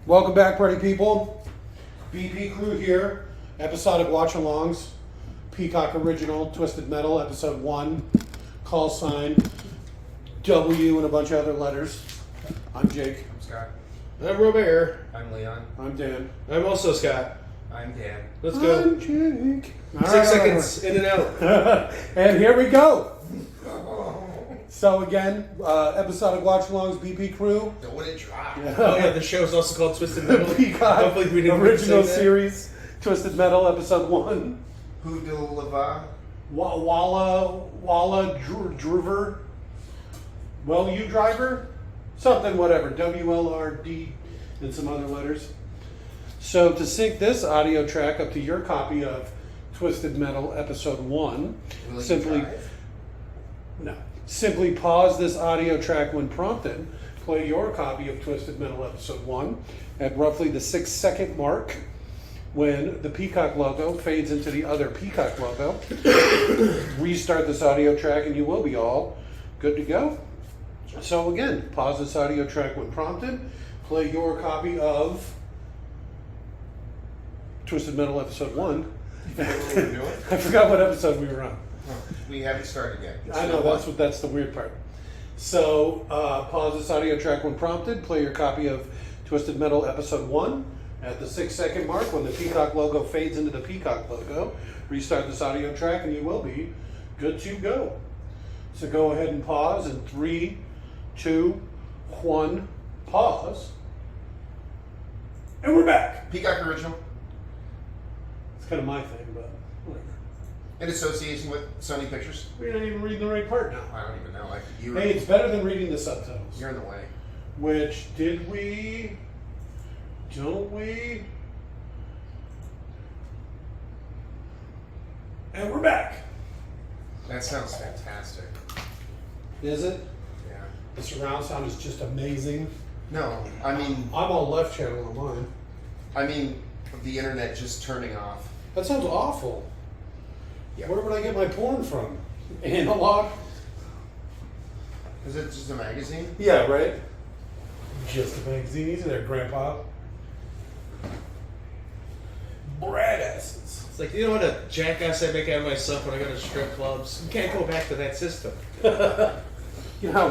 Welcome back, party people. BP crew here. Episodic watch-alongs. Peacock original, Twisted Metal, episode 1. Call sign W and a bunch of other letters. I'm Jake. I'm Scott. I'm Robert. I'm Leon. I'm Dan. I'm also Scott. I'm Dan. Let's go. I'm Jake. 6 seconds in and out. And here we go. So again, episodic watch-alongs, BP crew. Don't let it drop. Oh yeah, the show's also called Twisted Metal. Peacock Hopefully we didn't original say that. series, Twisted Metal, episode 1. Who do Lava? Walla Driver. Well, you driver? Something, whatever. WLRD and some other letters. So to sync this audio track up to your copy of Twisted Metal episode 1, Will simply you drive? no. Simply pause this audio track when prompted. Play your copy of Twisted Metal episode 1 at roughly the 6-second mark when the Peacock logo fades into the other Peacock logo. Restart this audio track and you will be all good to go. So again, pause this audio track when prompted. Play your copy of Twisted Metal episode 1. You forget what we're doing? I forgot what episode we were on. Oh, we haven't started yet. It's I know, still that's the weird part. So, pause this audio track when prompted. Play your copy of Twisted Metal episode 1 at the 6-second mark when the Peacock logo fades into the Peacock logo. Restart this audio track and you will be good to go. So go ahead and pause in 3, 2, 1, pause. And we're back. Peacock original It's kind of my thing, but whatever. in association with Sony Pictures. We're not even reading the right part now. I don't even know. Hey, it's better than reading the subtitles. You're in the way. Which, did we? Don't we? And we're back. That sounds fantastic. Is it? Yeah. The surround sound is just amazing. No, I mean, I'm on left channel on mine. the internet just turning off. That sounds awful. Yeah. Where would I get my porn from? Analog? Is it just a magazine? Yeah, right? Just a magazine. Easy there, Grandpa. Brad asses. It's like, you know what a jackass I make out of myself when I go to strip clubs? You can't go back to that system. You know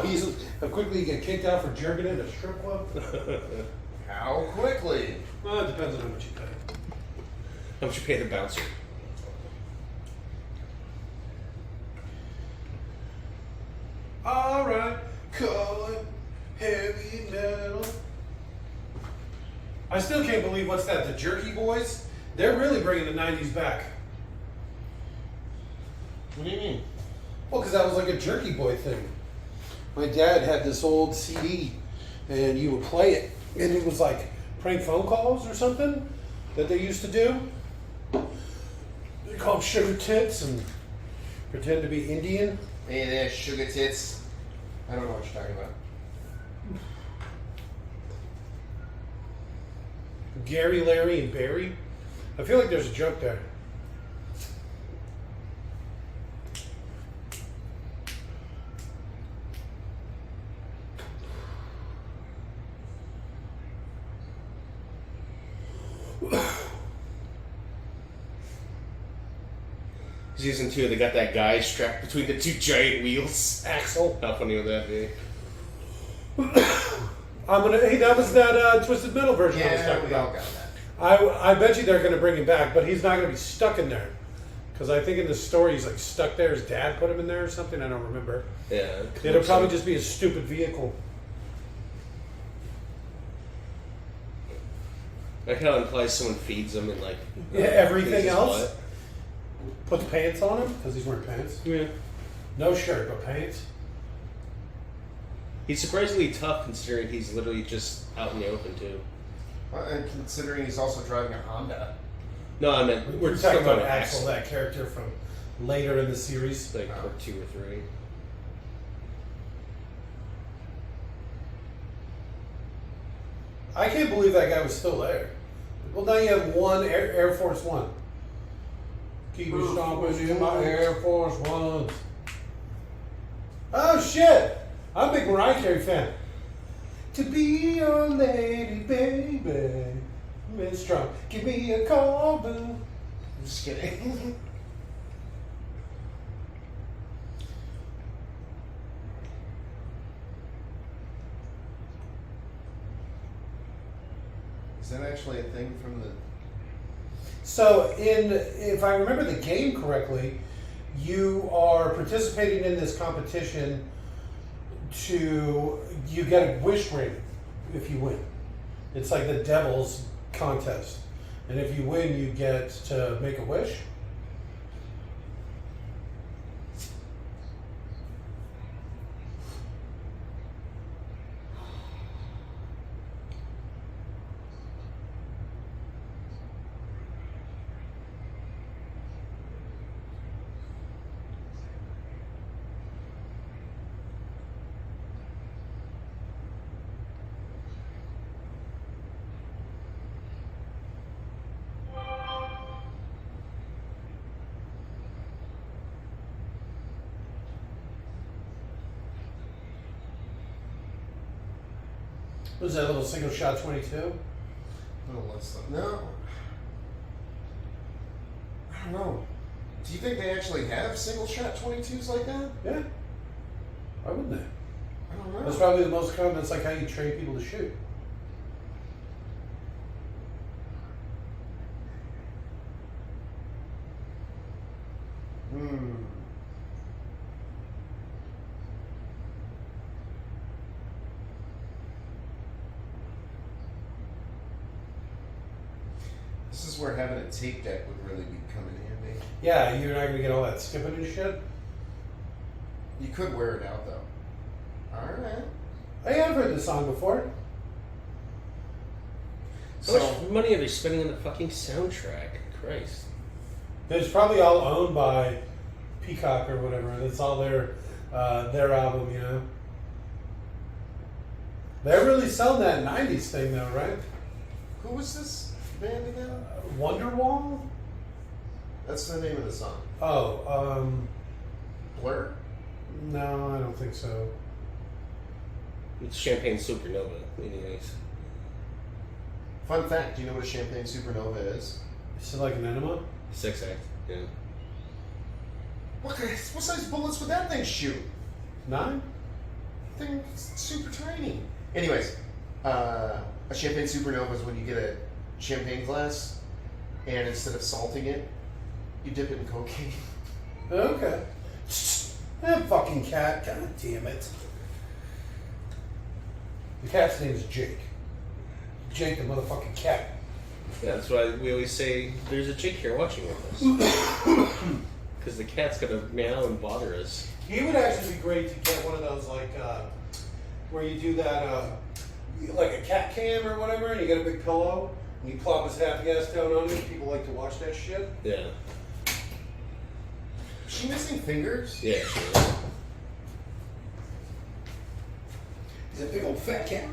how quickly you get kicked out for jerking in a strip club? How quickly? Well, it depends on how much you pay. How much you pay the bouncer? Alright, call it heavy metal. I still can't believe what's that, the Jerky Boys? They're really bringing the 90s back. What do you mean? Well, because that was like a Jerky Boy thing. My dad had this old CD, and you would play it, and it was like prank phone calls or something that they used to do. They called Sugar Tits and pretend to be Indian. Hey there, sugar tits. I don't know what you're talking about. Gary, Larry, and Barry. I feel like there's a joke there. Season 2, they got that guy strapped between the two giant wheels. Axel. How funny would that be? Hey, that was that Twisted Metal version I was Yeah, talking we all about. got that. I bet you they're going to bring him back, but he's not going to be stuck in there. Because I think in the story he's like stuck there. His dad put him in there or something. I don't remember. Yeah. It'll probably just be a stupid vehicle. I kind of implies someone feeds him and like. Yeah, everything feeds his else? butt. Puts pants on him because he's wearing pants. Yeah. No shirt, but pants. He's surprisingly tough considering he's literally just out in the open too. And considering he's also driving a Honda. No, I meant We're still talking about Axel. Axel, that character from later in the series. Like or 2 or 3. I can't believe that guy was still there. Well, now you have one Air Force One. Keep me stomping in my Air Force Ones. Oh shit! I'm a big Mariah Carey fan. to be your lady, baby. Miss Strong, give me a call, boo. I'm just kidding. Is that actually a thing from the? So, if I remember the game correctly, you are participating in this competition you get a wish ring if you win. It's like the devil's contest. And if you win, you get to make a wish. Was that a little single shot 22? Oh, what's that? No. I don't know. Do you think they actually have single shot 22s like that? Yeah. Why wouldn't they? I don't know. That's probably the most common. That's like how you train people to shoot. This is where having a tape deck would really come in handy. Yeah, you're not gonna get all that skipping and shit. You could wear it out though. Alright. I have heard this song before. How much money are they spending on the fucking soundtrack? Christ. It's probably all owned by Peacock or whatever. That's all their album, you know. They're really selling that 90s thing though, right? Who was this band again? Wonderwall? That's the name of the song. Oh, Blur? no, I don't think so. It's Champagne Supernova. Anyways. Fun fact, do you know what a champagne supernova is? Is it like an enema? 6 act. Yeah. What size bullets would that thing shoot? 9? Thing's super tiny. Anyways, a champagne supernova is when you get a champagne glass and instead of salting it, you dip it in cocaine. Okay. That fucking cat. God damn it. The cat's name is Jake. Jake the motherfucking cat. Yeah, that's why we always say there's a Jake here watching with us. Because the cat's gonna meow and bother us. He would actually be great to get one of those, like, where you do that, like a cat cam or whatever, and you get a big pillow, and you plop his half gas down on it. People like to watch that shit. Yeah. Is she missing fingers? Yeah, sure. He's a big old fat cat.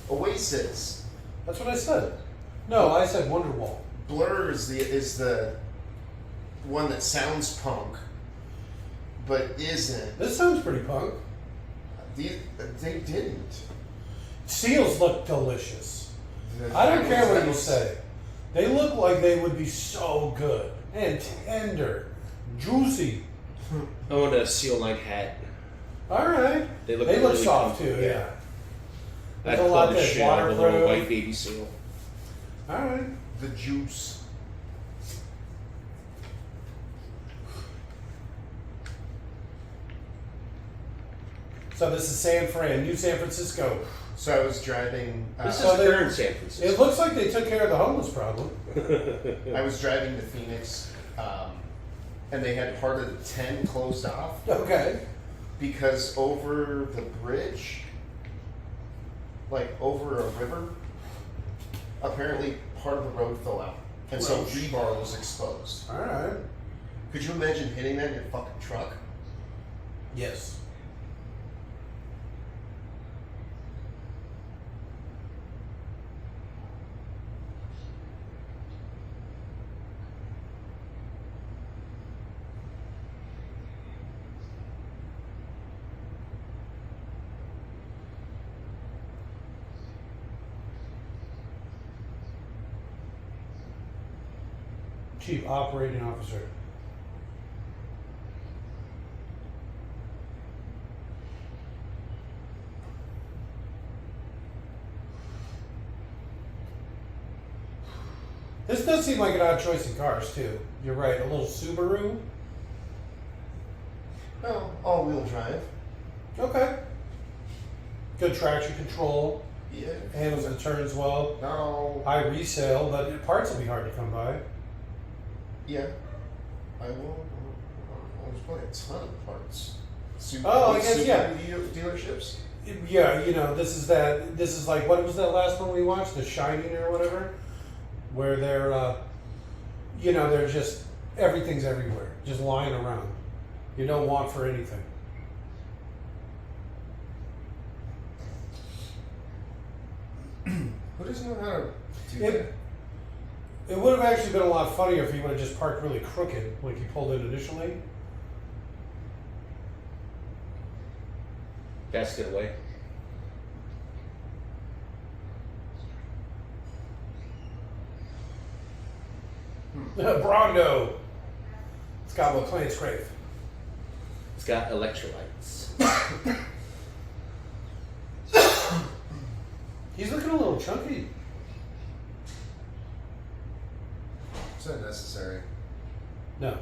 Oasis. That's what I said. No, I said Wonderwall. Blur is the one that sounds punk, but isn't. This sounds pretty punk. They didn't. Seals look delicious. I don't care what you say. They look like they would be so good and tender, juicy. I want a seal line hat. All right. They look They look really soft comfy, too. yeah. Yeah. I'd There's a lot club the there. shit out of a little Waterproof. white baby seal. All right. The juice. So this is San Fran, New San Francisco. So I was driving. This So is they- current San Francisco. It looks like they took care of the homeless problem. I was driving to Phoenix, and they had part of the 10 closed off Okay. because over the bridge, like over a river, apparently part of the road fell out, and so Gross. rebar was exposed. All right. Could you imagine hitting that in your fucking truck? Yes. Chief Operating Officer. This does seem like an odd choice in cars, too. You're right, a little Subaru. Oh, all-wheel drive. Okay. Good traction control. Yeah. Handles the turns well. No. High resale, but parts will be hard to come by. Yeah. I will. There's probably a ton of parts. Oh, I guess, yeah. Dealerships. Yeah, you know, this is like, what was that last one we watched? The Shining or whatever? Where they're, you know, they're just, everything's everywhere. Just lying around. You don't want for anything. Who doesn't know how to do It- that? It would have actually been a lot funnier if he would have just parked really crooked, like he pulled in initially. Basket away. Brondo. It's got what clients crave. It's got electrolytes. He's looking a little chunky. It's not necessary. No.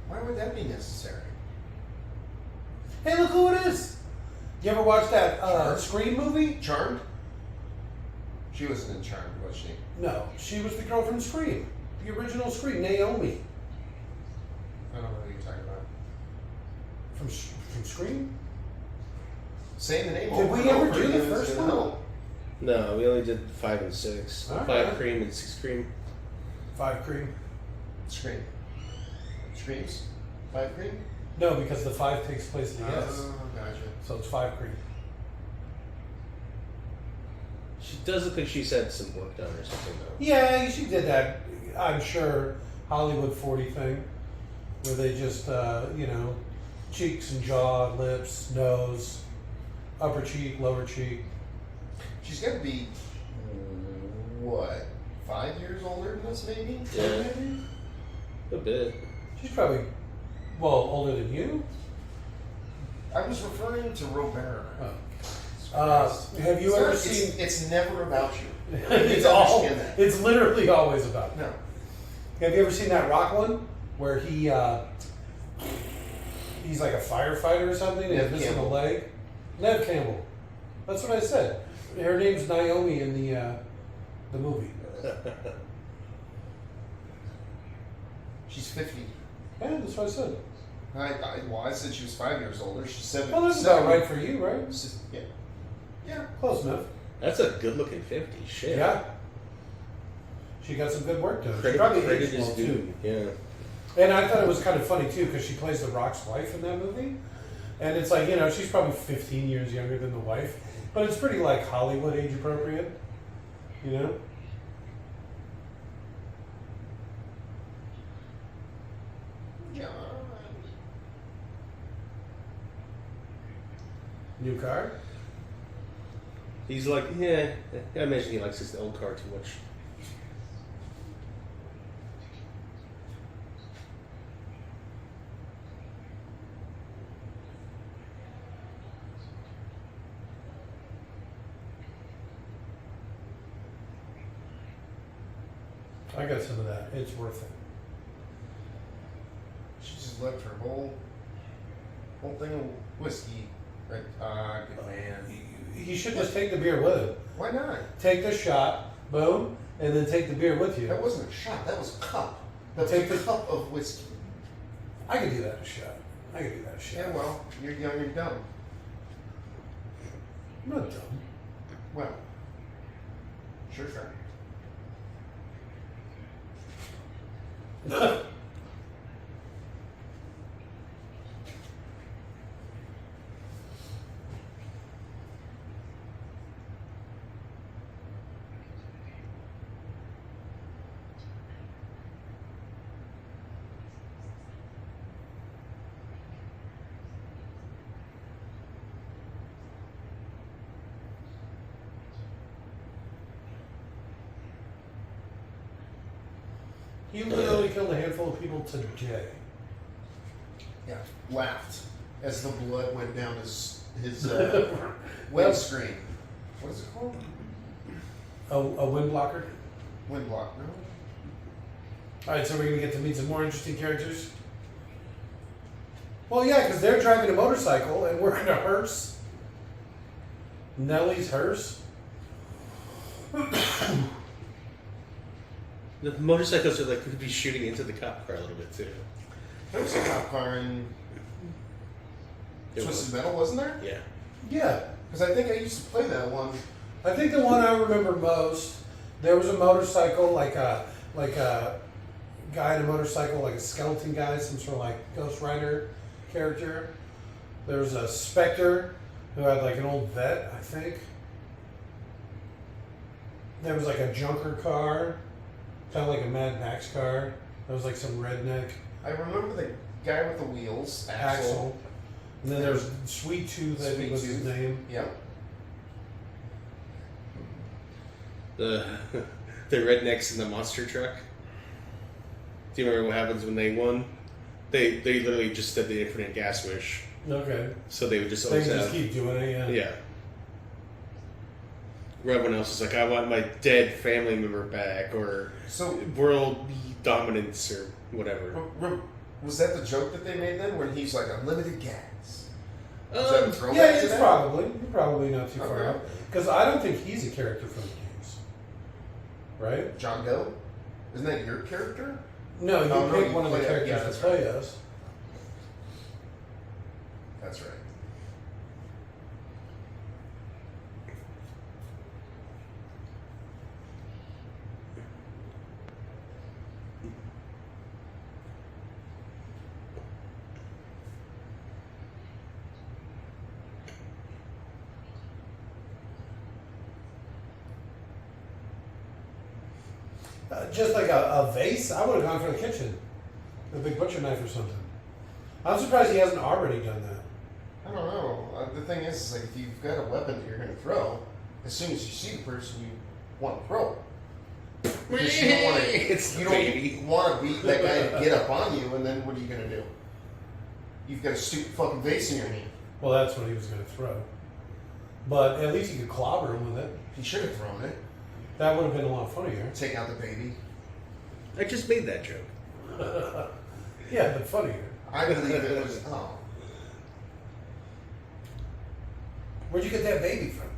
Why would that be necessary? Hey, look who it is. You ever watch that Sure. Scream movie? Charmed? She wasn't in Charmed, was she? No, she was the girl from Scream. The original Scream, Naomi. I don't know what you're talking about. From Scream? Saying the name Did over we and ever over do the again first is one? gonna help. No, we only did 5 and 6. All 5 right. cream and 6 cream. 5 Cream. Scream. Screams? 5 Cream? No, because the 5 takes place in the S. Oh, gotcha. So it's 5 Cream. She does look like she's had some work done or something though. Yeah, she did that, I'm sure, Hollywood 40 thing. Where they just, you know, cheeks and jaw, lips, nose, upper cheek, lower cheek. She's got to be, what, 5 years older than us, maybe? Yeah. Maybe? A bit. She's probably, well, older than you. I was referring to Robert. Have you ever seen? It's never about you. You need It's to all. understand that. It's literally always about. No. Have you ever seen that rock one where he's like a firefighter or something and Nev he's missing a Campbell. leg? Nev Campbell. That's what I said. Her name's Naomi in the movie. She's 50. Yeah, that's what I said. I said she was 5 years older. She's 7. Well, that's about right for you, right? Yeah. Yeah. Close enough. That's a good looking 50. Shit. Yeah. She got some good work done. She Credit, probably credit aged is well, due. too. Yeah. And I thought it was kind of funny too because she plays the Rock's wife in that movie, and it's like, you know, she's probably 15 years younger than the wife, but it's pretty like Hollywood age appropriate, you know. Yeah. New car. He's like, yeah. I imagine he likes his old car too much. I got some of that. It's worth it. She just left her whole thing of whiskey. Right. Good man. You should just take the beer with him. Why not? Take the shot, boom, and then take the beer with you. That wasn't a shot. That was a cup. That was Take a the- cup of whiskey. I could do that in a shot. I could do that in a shot. Yeah, well, you're young and dumb. I'm not dumb. Well, sure. He literally killed a handful of people today. Yeah, laughed as the blood went down his windscreen. What is it called? A wind blocker. Wind block, no? Alright, so we're going to get to meet some more interesting characters? Well, yeah, because they're driving a motorcycle and we're in a hearse. Nellie's hearse. The motorcycles are like could be shooting into the cop car a little bit too. There was a cop car in There Twisted was. Metal, wasn't there? Yeah. Yeah. Because I think I used to play that one. I think the one I remember most, there was a motorcycle, like a guy in a motorcycle, like a skeleton guy, some sort of like Ghost Rider character. There was a Spectre who had like an old vet, I think. There was like a junker car, kind of like a Mad Max car. There was like some redneck I remember the guy with the wheels, Axle. And then there was Sweet Tooth, I think was his Sweet Tooth. name. Yep. The rednecks in the monster truck. Do you remember what happens when they won? They literally just did the infinite gas wish. Okay. So they would just They always can have. just keep doing it, yeah. Yeah. Where everyone else is like, I want my dead family member back, or So, world dominance, or whatever. was that the joke that they made then, when he's like unlimited gas? Was Um, that a throwback Yeah, to it's that? probably not too far Okay. out. Because I don't think he's a character from the games. Right? John Doe? Isn't that your character? No, you Oh, no, pick you one of the play- characters yeah, that that's play right. us. That's right. Just like a vase, I would have gone for the kitchen. A big butcher knife or something. I'm surprised he hasn't already done that. I don't know. The thing is like, if you've got a weapon that you're going to throw, as soon as you see the person, you want to throw it. Because you don't want to. It's You the baby. don't want to beat that guy to get up on you, and then what are you going to do? You've got a stupid fucking vase in your hand. Well, that's what he was going to throw. But at least he could clobber him with it. He should have thrown it. That would have been a lot funnier. Take out the baby. I just made that joke. Yeah, but funnier. I believe it was. Oh, Where'd you get that baby from?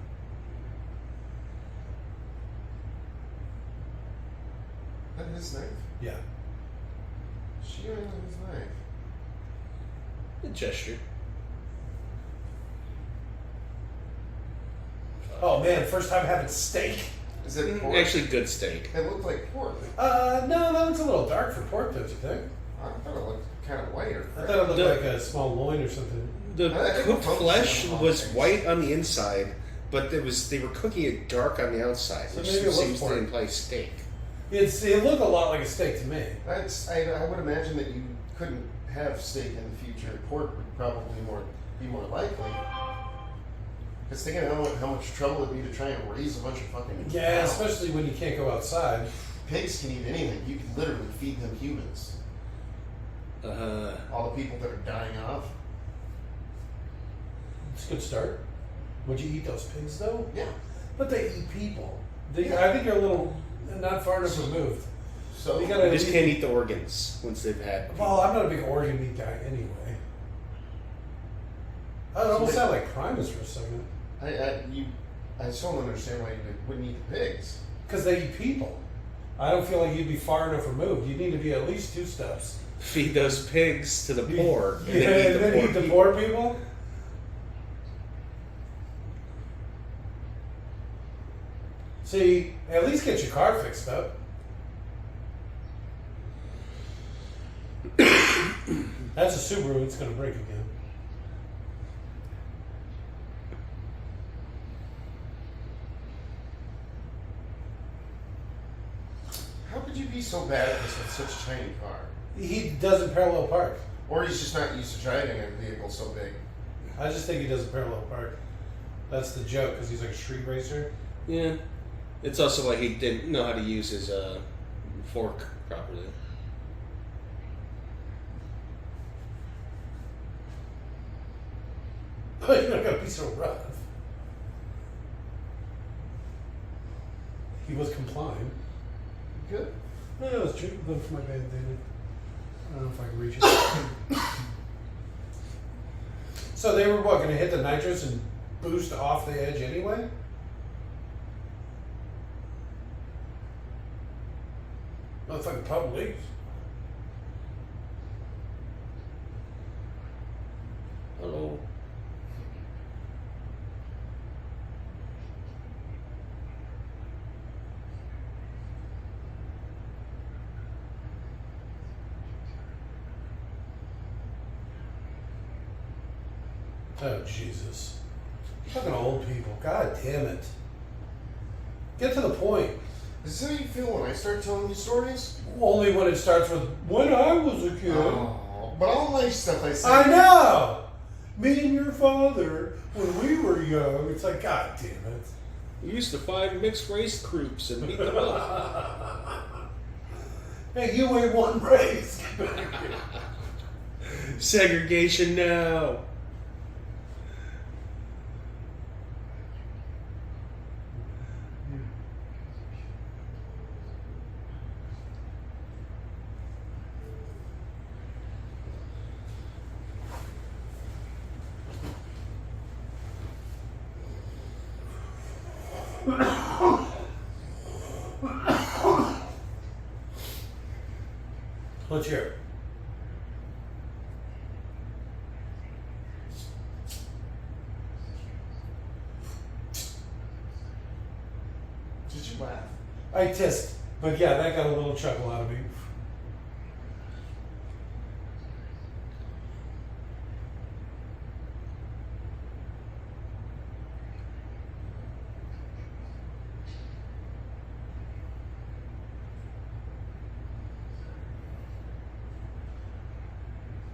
that his knife. Yeah. She had his knife. A gesture. Oh man, first time having steak. Is it pork? Actually, good steak. It looked like pork. No, it's a little dark for pork, don't you think? I thought it looked kind of whiter. I thought it looked The- like a small loin or something. The I think cooked the focus flesh is on was things. white on the inside, but they were cooking it dark on the outside, So which maybe it was seems pork. to imply steak. It looked a lot like a steak to me. I would imagine that you couldn't have steak in the future. Pork would probably be more likely. Because think of how much trouble it'd be to try and raise a bunch of fucking Yeah, cows. especially when you can't go outside. Pigs can eat anything. You can literally feed them humans. All the people that are dying off. It's a good start. Would you eat those pigs though? Yeah. But they eat people. I think you're a little not far enough removed. So You gotta- They just can't eat the organs once they've had. Well, I'm not a big organ meat guy anyway. I almost sound like Primus for a second. I still don't understand why you wouldn't eat the pigs. Because they eat people. I don't feel like you'd be far enough removed. You need to be at least 2 steps. Feed those pigs to the poor, and Yeah, then eat and the then poor eat the people. poor people? See, at least get your car fixed up. That's a Subaru, it's going to break again. How could you be so bad at this with such a tiny car? He doesn't parallel park. Or he's just not used to driving a vehicle so big. I just think he doesn't parallel park. That's the joke, because he's like a street racer. Yeah. It's also why he didn't know how to use his fork properly. You're not gonna be so rough. He was complying. Good. No, it was true. Look for my bandana. I don't know if I can reach it. So they were what, going to hit the nitrous and boost off the edge anyway? Motherfucking pump leaks. Hello. Oh, Jesus. Fucking old people. God damn it. Get to the point. Is this how you feel when I start telling you stories? Only when it starts with, when I was a kid. Oh, but all my stuff I say. I know! Me and your father, when we were young, it's like, God damn it. We used to find mixed race groups and beat them up. Hey, you ain't one race. Segregation now. Let's hear it. Did you laugh? I tissed. But yeah, that got a little chuckle out of me.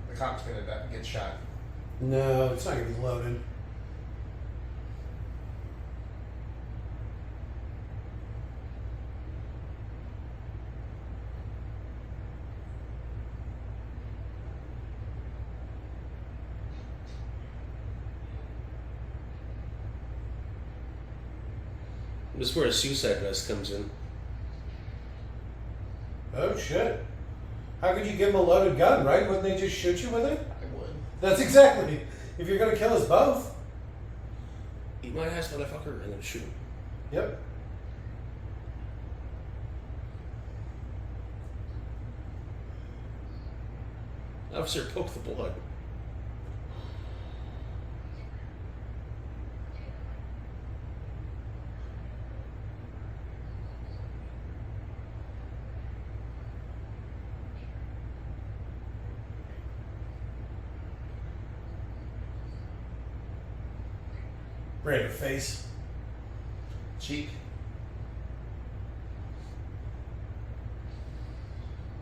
The cop's gonna get shot. No, it's not going to be loaded. This is where a suicide vest comes in. Oh, shit. How could you give him a loaded gun, right? Wouldn't they just shoot you with it? I would. That's exactly. If you're going to kill us both. Eat my ass, motherfucker, and then shoot him. Yep. Officer, poke the blood. Right in the face. Cheek.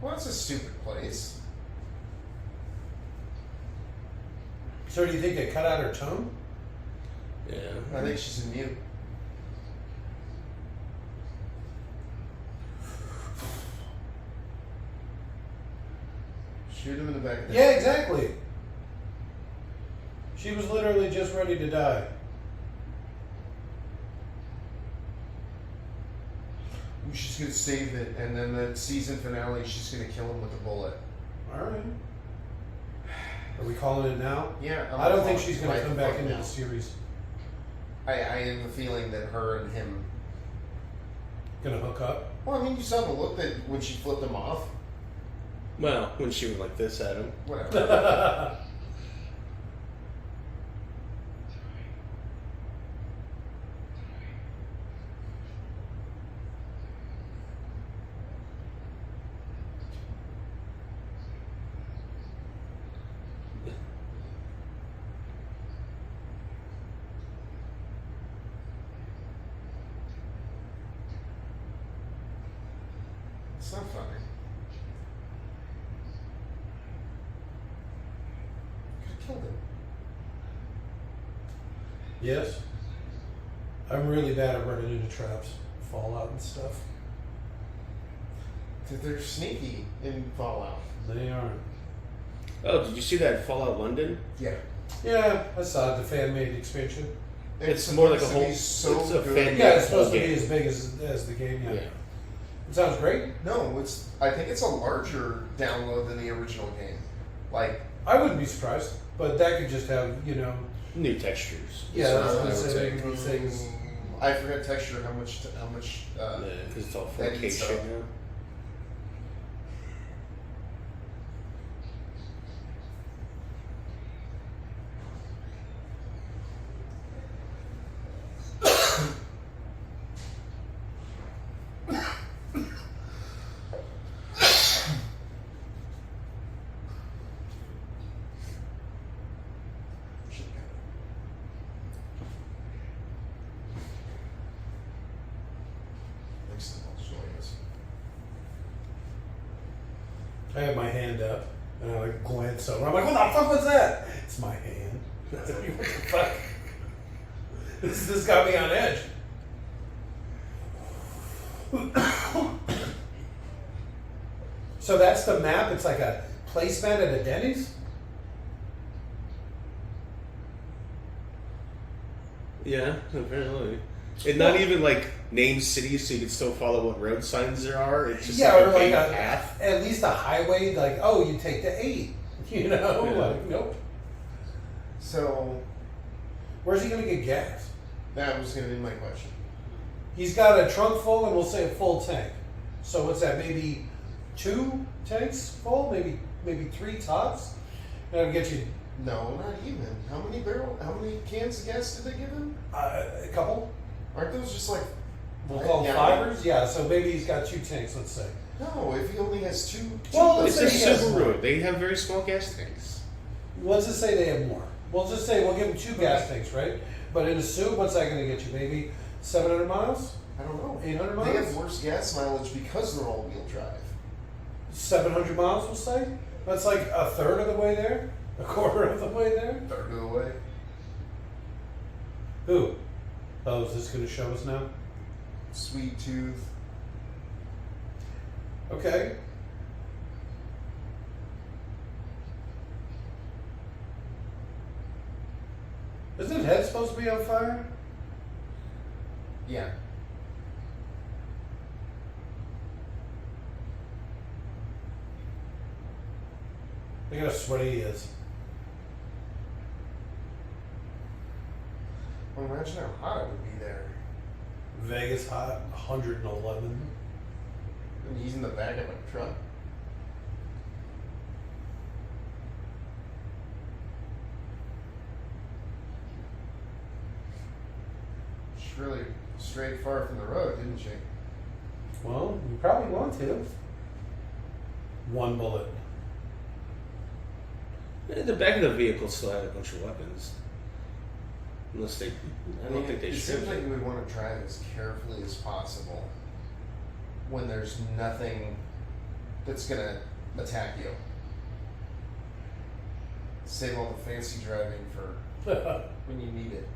Well, that's a stupid place. So do you think they cut out her tongue? Yeah. I think she's in mute. Shoot him in the back of the Yeah, exactly. She was literally just ready to die. She's gonna save it, and then the season finale, she's gonna kill him with a bullet. All right. Are we calling it now? Yeah, I don't think she's going to Like, come back fuck into now. the series. I have a feeling that her and him. Going to hook up? Well, I mean, you saw the look that when she flipped him off. Well, when she was like this at him. Whatever. It's not funny. Could have killed him. Yes. I'm really bad at running into traps, Fallout and stuff. They're sneaky in Fallout. They aren't. Oh, did you see that Fallout London? Yeah. Yeah, I saw it, the fan-made expansion. It's more like a supposed to whole. be so it's a good. fan- Yeah, it's supposed to game. be as big as the game, yeah. Yeah. It sounds great. No, it's. I think it's a larger download than the original game. Like, I wouldn't be surprised, but that could just have, New textures. yeah, That's what I would specific say. things. I forgot texture. How much? Yeah, because it's all that 4K needs shit stuff. now. Makes the most noise. I had my hand up, and I like glance over. I'm like, what the fuck was that? It's my hand. What the fuck? This got me on edge. So that's the map. It's like a placemat at a Denny's. Yeah, apparently. And not even like named cities, so you can still follow what road signs there are. It's just Yeah, like or a like big a path. at least a highway. Like, oh, you take the 8. Yeah. Like, nope. So Where's he gonna get gas? that was going to be my question. He's got a trunk full, and we'll say a full tank. So what's that? Maybe 2 tanks full? Maybe 3 tops. That'll get you No, not even. How many cans of gas did they give him? a couple. Aren't those just like? We'll call them fibers. Yeah. So maybe he's got 2 tanks. Let's say. No, if he only has two. Well, It's let's a say he has Subaru. more. They have very small gas tanks. Let's just say they have more. We'll just say we'll give him 2 gas tanks, right? But in a suit, what's that going to get you? Maybe 700 miles, I don't know. 800 They have miles, worse gas mileage because they're all-wheel drive. 700 miles. We'll say that's like a third of the way there, a quarter of the way there. Third of the way. Who? Oh, is this going to show us now? Sweet tooth. Okay. Isn't head supposed to be on fire? Yeah. Look at how sweaty he is. Well, imagine how hot it would be there. Vegas hot, 111. And he's in the back of a truck. She's really straight far from the road, didn't she? Well, you probably want to. 1 bullet. The back of the vehicle still had a bunch of weapons. Unless they, I don't think they It should. seems like we would want to drive as carefully as possible when there's nothing that's gonna attack you. Save all the fancy driving for when you need it.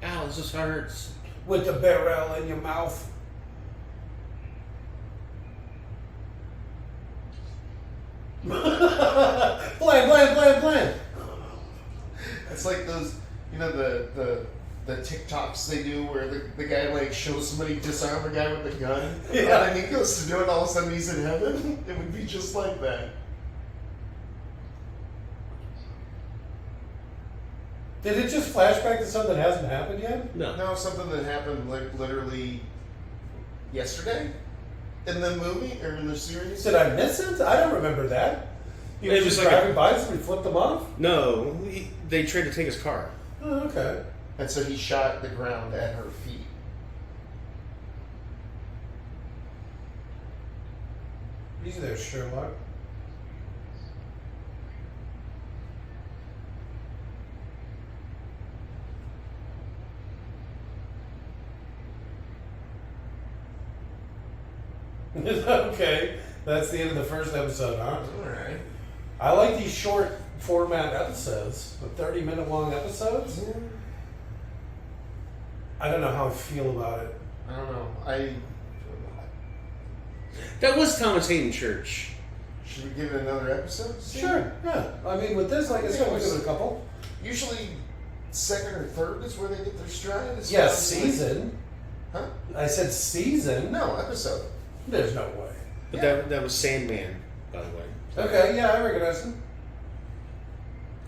Ow, this just hurts. With the barrel in your mouth. Blam. It's like those, you know, the TikToks they do where the guy like shows somebody disarm a guy with a gun. Yeah. And then he goes to do it, all of a sudden he's in heaven. It would be just like that. Did it just flash back to something that hasn't happened yet? No. No, something that happened like literally yesterday in the movie or in the series. Did I miss it? I don't remember that. He It was was just like a- driving by, somebody flipped him off? No, they tried to take his car. Oh, okay. And so he shot the ground at her feet. Easy there, Sherlock. Okay, that's the end of the first episode, huh? All right. I like these short format episodes, the 30-minute long episodes. I don't know how I feel about it. I don't know. That was Thomas Hayden Church. Should we give it another episode? Sure, yeah. I mean, with this, like I said, we'll give it a couple. Usually, second or third is where they get their stride. as Yeah, far as, season. Huh? I said season. No, episode. There's no way. But Yeah. that was Sandman, by the way. Okay, yeah, I recognize him.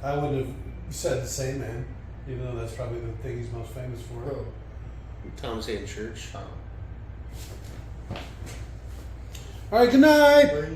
I wouldn't have said the same man, even though that's probably the thing he's most famous for. Oh. Thomas Hayden Church. Oh. All right, good night. Bye.